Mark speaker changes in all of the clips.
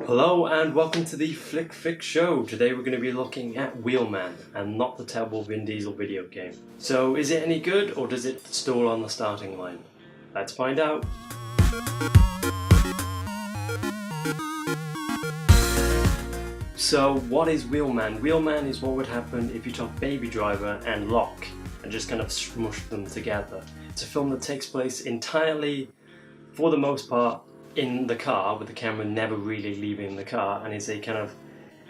Speaker 1: Hello and welcome to the Flick Fix Show. Today we're going to be looking at Wheelman and not the terrible Vin Diesel video game. So is it any good or does it stall on the starting line? Let's find out. So what is Wheelman? Wheelman is what would happen if you took Baby Driver and Lock and just kind of smushed them together. It's a film that takes place entirely, for the most part, in the car, with the camera never really leaving the car, and it's a kind of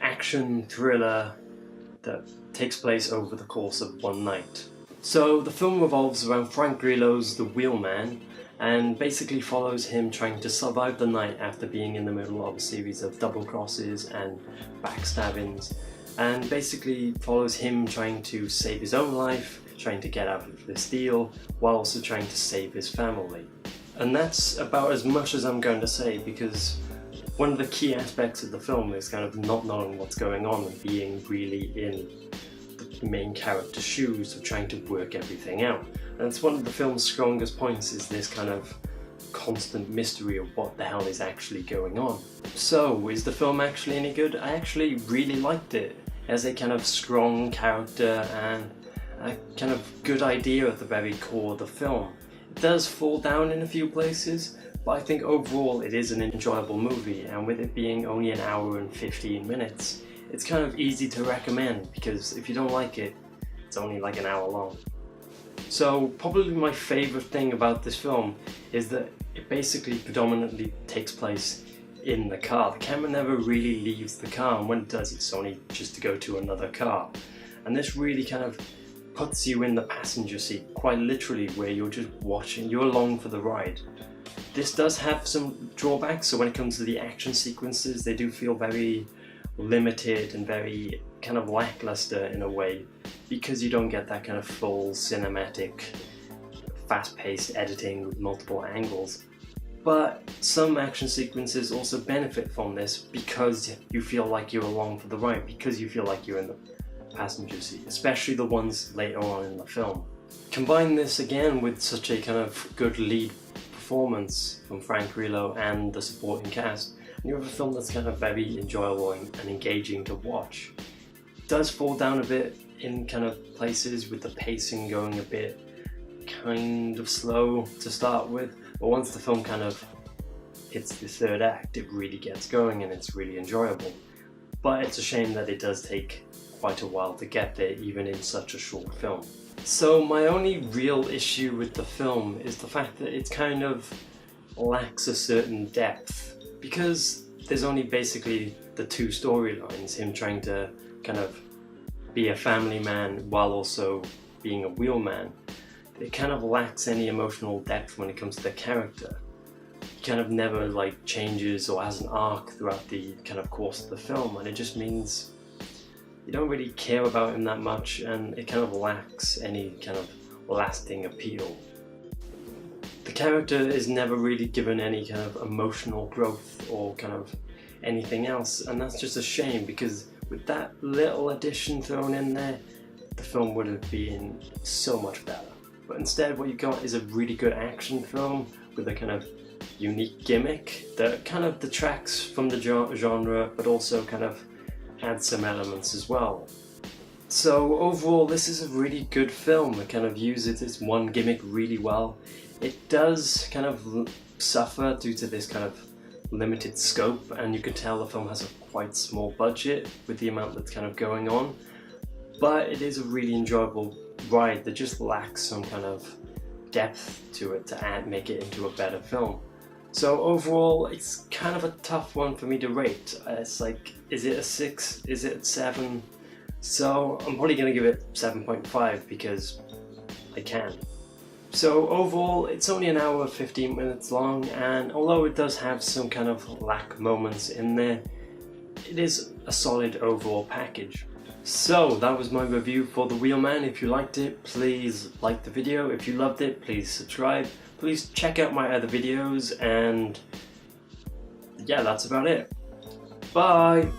Speaker 1: action thriller that takes place over the course of one night. So the film revolves around Frank Grillo's The Wheelman and basically follows him trying to survive the night after being in the middle of a series of double crosses and backstabbings, and basically follows him trying to save his own life, trying to get out of this deal, while also trying to save his family. And that's about as much as I'm going to say, because one of the key aspects of the film is kind of not knowing what's going on and being really in the main character's shoes of trying to work everything out. And it's one of the film's strongest points, is this kind of constant mystery of what the hell is actually going on. So, is the film actually any good? I actually really liked it. It has a kind of strong character and a kind of good idea at the very core of the film. It does fall down in a few places, but I think overall it is an enjoyable movie, and with it being only an hour and 15 minutes, it's kind of easy to recommend, because if you don't like it, it's only like an hour long. So probably my favourite thing about this film is that it basically predominantly takes place in the car. The camera never really leaves the car, and when it does, it's only just to go to another car. And this really kind of puts you in the passenger seat, quite literally, where you're just watching, you're along for the ride. This does have some drawbacks, so when it comes to the action sequences, they do feel very limited and very kind of lackluster in a way, because you don't get that kind of full cinematic, fast-paced editing with multiple angles. But some action sequences also benefit from this, because you feel like you're along for the ride, because you feel like you're in the passenger seat, especially the ones later on in the film. Combine this again with such a kind of good lead performance from Frank Grillo and the supporting cast, and you have a film that's kind of very enjoyable and engaging to watch. It does fall down a bit in kind of places, with the pacing going a bit kind of slow to start with, but once the film kind of hits the third act, it really gets going and it's really enjoyable. But it's a shame that it does take quite a while to get there, even in such a short film. So my only real issue with the film is the fact that it kind of lacks a certain depth, because there's only basically the two storylines, him trying to kind of be a family man while also being a wheelman. It kind of lacks any emotional depth when it comes to the character. He kind of never like changes or has an arc throughout the kind of course of the film, and it just means you don't really care about him that much, and it kind of lacks any kind of lasting appeal. The character is never really given any kind of emotional growth or kind of anything else, and that's just a shame, because with that little addition thrown in there, the film would have been so much better. But instead what you got is a really good action film with a kind of unique gimmick that kind of detracts from the genre, but also kind of adds some elements as well. So overall, this is a really good film. It kind of uses its one gimmick really well. It does kind of suffer due to this kind of limited scope, and you can tell the film has a quite small budget with the amount that's kind of going on. But it is a really enjoyable ride that just lacks some kind of depth to it to make it into a better film. So overall, it's kind of a tough one for me to rate. It's like, is it a 6? Is it a 7? So I'm probably going to give it 7.5 because I can. So overall, it's only an hour 15 minutes long, and although it does have some kind of lack moments in there, it is a solid overall package. So that was my review for The Wheelman. If you liked it, please like the video. If you loved it, please subscribe. Please check out my other videos, and yeah, that's about it. Bye!